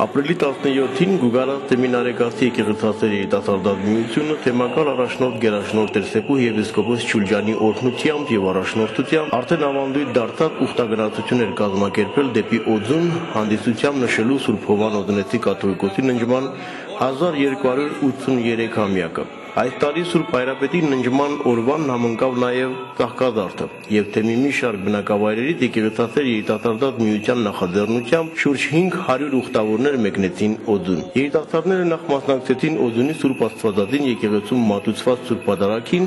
Ապրիլի 17-ին Գուգարած Սեմինարեգաստի եկեղեցասեր երիտասարդաց միությունը թեմակալ առաջնորդ Գերաշնորհ Տեր-Սեփու եպիսկոպոս Շուլջանի օրհնությամբ եւ առաջնորդությամբ արդեն ավանդույթ դարձած ուխտագնացություններ կազմակերպել դեպի Օձուն հանդիսությամբ նշելու Սուրբ Հովհան Օդնեցի կաթողիկոսի ննջման 1283-ամյակը։ Այս տարի Սուրբ Հայրապետի ննջման օրվան համընկավ նաև Ծաղկազարդը եւ թեմի մի շարք բնակավայրերից եկեղեցասեր երիտասարդաց միության նախաձեռնությամբ շուրջ 500 ուխտավորներ մեկնեցին Օձուն։ Երիտասարդները նախ մասնակցեցին Օձունի Սուրբ Աստվածածին եկեղեցում մատուցված Սուրբ Պատարագին,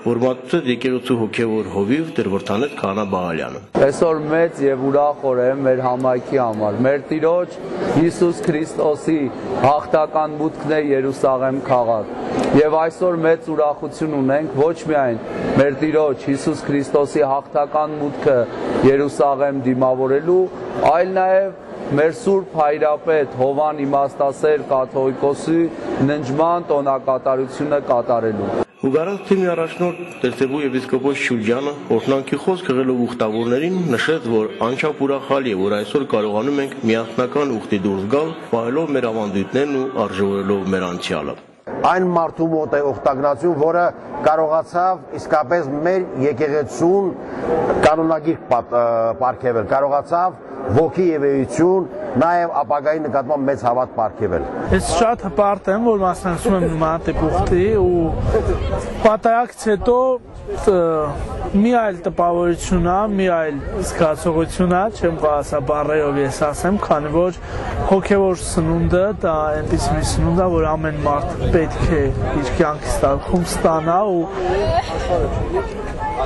որ մատուցեց եկեղեցու հոգևոր հովիվ Տեր Վրդանես Քահանա Բաղալյանը։ Այսօր մեծ եւ ուրախ օր է մեր համայնքի համար։ Մեր Տիրոջ Հիսուս Քրիստոսի հաղթական մուտքն է Երուսաղեմ քաղաք։ Եվ այսօր մեծ ուրախություն ունենք ոչ միայն մեր Տիրոջ Հիսուս Քրիստոսի հաղթական մուտքը Երուսաղեմ դիմավորելու, այլ նաև մեր Սուրբ Հայրապետ Հովհան իմաստասեր կաթողիկոսի ննջման տոնակատարությունը կատարելու։ Գուգարած թեմի առաջնորդ Տեր-Սեփու եպիսկոպոս Շուլջանը օրհնանքի խոսք հղելով ուխտավորներին նշեց, որ անչափ ուրախալի է, որ այսօր կարողանում ենք միասնական ուխտի դուրս գալ, պահելով մեր ավանդույթներն ու արժևորելով մեր անցյալը։ Այն մարդու մոտ է ուխտագնացություն, որը կարողացավ իսկապես մեր եկեղեցուն կանոնագիր պարգևել, կարողացավ ոգի եւ էություն, նաեւ ապագայի նկատմամբ մեծ հավատ պարգևել։ Ես շատ հպարտ եմ, որ մասնակցում եմ նման տիպ ուխտի ու պատարագից հետո մի այլ տպավորություն է, մի այլ զգացողություն է, չեմ կարասա բառերով ես ասեմ, քանի որ հոգևոր սնունդը դա այնպես մի սնունդ է, որ ամեն մարդ պետք է իր կյանքի ստացքում ստանա ու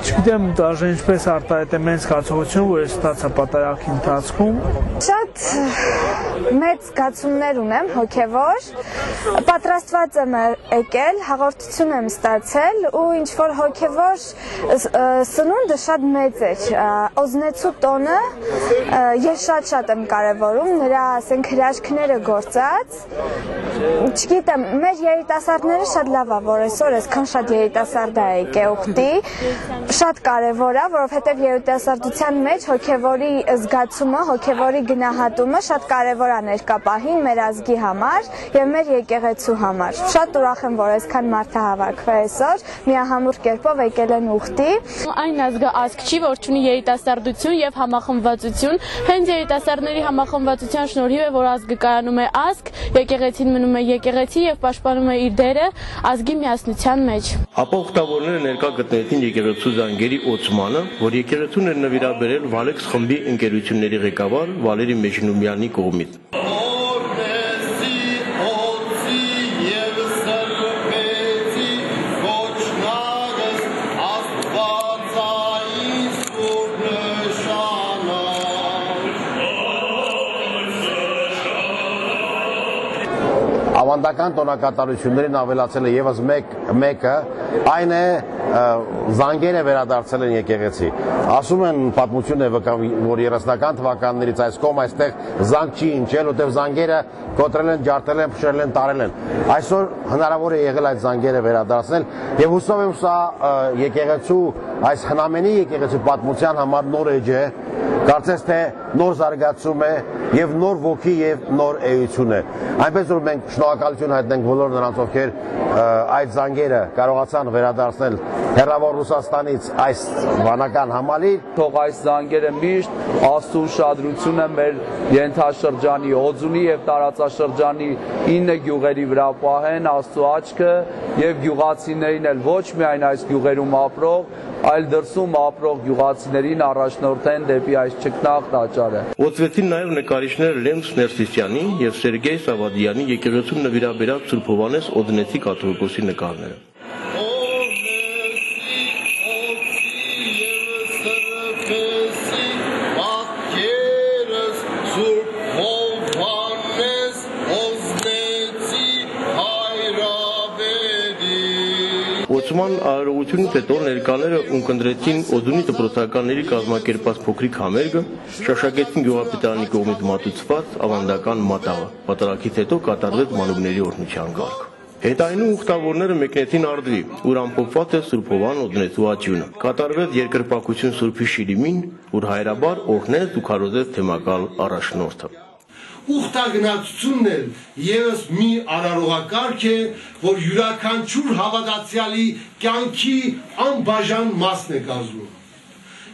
չգիտեմ դաժե ինչպես արտահայտեմ այն զգացողությունը, որ ես ստացա պատարագի ընթացքում։ Շատ մեծ զգացումներ ունեմ հոգևոր, պատրաստված եմ եկել, հաղորդություն եմ ստացել ու ինչ որ հոգևոր սնունդը շատ մեծ էր։ Օզնեցու տոնը ես շատ եմ կարևորում, նրա ասենք հրաշքները գործած։ Չգիտեմ, մեր երիտասարդները շատ լավ է, որ այսօր այսքան շատ երիտասարդ է եկել ուխտի։ Շատ կարևոր է, որովհետև երիտասարդության մեջ հոգևորի զգացումը, հոգևորի գնահատումը շատ կարևոր է ներկա պահին մեր ազգի համար եւ մեր եկեղեցու համար։ Շատ ուրախ եմ, որ այսքան մարդ է հավաքվել այսօր, միահամուռ կերպով եկել են ուխտի։ Այն ազգը ազգ չի, որ ունի երիտասարդություն եւ համախմբվածություն։ Հենց երիտասարդների համախմբվածության շնորհիվ է, որ ազգը կայանում է ազգ, եկեղեցին մնում է եկեղեցի եւ պաշտպանում է իր դերը ազգի միասնության մեջ։ Ապա ուխտավորները ներկա գտնեցին եկեղեցու զանգերի օծմանը, որ եկեղեցուն էր նվիրաբերել Վալեքս խմբի ընկերությունների ղեկավար Վալերի Մեջնումյանի կողմից։ Ավանդական տոնակատարություններին ավելացել է եւս մեկը, այն է զանգերը վերադարձել են եկեղեցի։ Ասում են պատմություն է վկա, որ 30-ական թվականներից այս կողմ այստեղ զանգ չի ընչել, որտեղ զանգերը կոտրել են, ջարդել են, փշրել են, տարել են։ Այսօր հնարավոր է եղել այդ զանգերը վերադարձնել եւ հուսով եմ սա եկեղեցու այս հնամենի եկեղեցու պատմության համար նոր էջ է, կարծես թե նոր զարգացում է եւ նոր ոգի եւ նոր էություն է։ Այնպես որ մենք շնորհակալություն հայտնենք բոլոր նրանց, ովքեր այդ զանգերը կարողացան վերադարձնել հեռավոր Ռուսաստանից այս վանական համալիր։ Թող այս զանգերը միշտ Աստծո ուշադրությունը մեր ենթաշրջանի Օձունի եւ տարածաշրջանի 9 գյուղերի վրա պահեն Աստծո աչքը եւ գյուղացիներին էլ ոչ միայն այս գյուղերում ապրող, այլ դրսում ապրող գյուղացիներին առաջնորդեն դեպի այս ճգնաղ տաճարը։ Օծվեցին նաև նկարիչներ Լենս Ներսիսյանի եւ Սերգեյ Սավադյանի եկեղեցուն նվիրաբերած Սուրբ Հովհաննես Օդնեցի կաթողիկոսի նկարները։ Օծման արարողությունից հետո ներկաները ունկնդրեցին Օձունի դպրոցականների կազմակերպած փոքրիկ համերգը, շաշակեցին գյուղապետարանի կողմից մատուցված ավանդական մատաղը։ Պատարագից հետո կատարվեց մանուկների օրհնության գարկ։ Հետայնու ուխտավորները մեկնեցին Ардվի, ուր ամփոփված է Սուրբ Հովհան Օդնեցու աճյունը։ Կատարվեց երկրպագություն Սուրբի Շիրիմին, ուր հայրաբար օրհնեց ու քարոզեց թեմակալ առաջնորդը։ ուխտագնացությունն էլ եւս մի արարողակարգ է, որ յուրաքանչյուր հավատացյալի կյանքի անբաժան մասն է կազմում։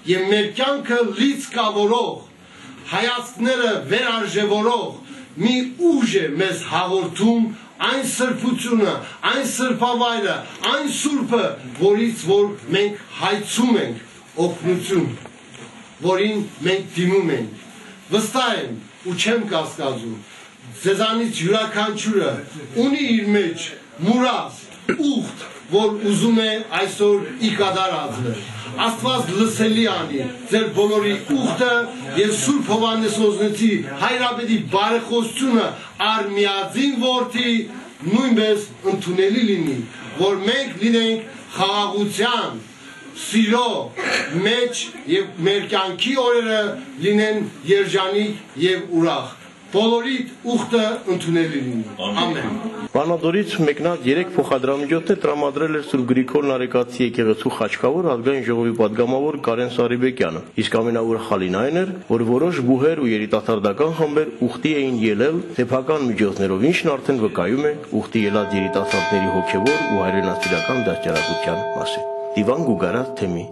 Եվ մեր կյանքը լիցքավորող, հայացքները վերարժևորող մի ուժ է մեզ հաղորդում այն սրբությունը, այն սրբավայրը, այն սուրբը, որից որ մենք հայցում ենք օգնություն, որին մենք դիմում ենք։ Վստահ եմ ու չեմ կասկածում, ձեզանից յուրաքանչյուրը ունի իր մեջ մուրազ, ուխտ, որ ուզում է այսօր իկադար ազդել։ Աստված լսելի անի ձեր բոլորի ուխտը եւ Սուրբ Հովհաննես Օզնեցի հայրապետի բարեխոսությունը արմիածին որդի նույնպես ընդունելի լինի, որ մենք լինենք խաղաղության, սիրո մեջ եւ մեր կյանքի օրերը լինեն երջանիկ եւ ուրախ։ Բոլորիդ ուխտը ընդունելի լինի։ Ամեն։ Վանադորից մեկնած 3 փոխադրամիջոցներ տրամադրել էր Սուրբ Գրիգոր Նարեկացի եկեղեցու խաչքավոր ազգային ժողովի պատգամավոր Կարեն Սարիբեկյանը, իսկ ամենաուրախալին այն էր, որ որոշ բուհեր ու երիտասարդական խմբեր ուխտի էին ելել սեփական միջոցներով, ինչն արդեն վկայում է ուխտի ելած երիտասարդների հոգևոր ու հայրենասիրական դաստիարակության մասին։ Դիվան Գուգարած թեմի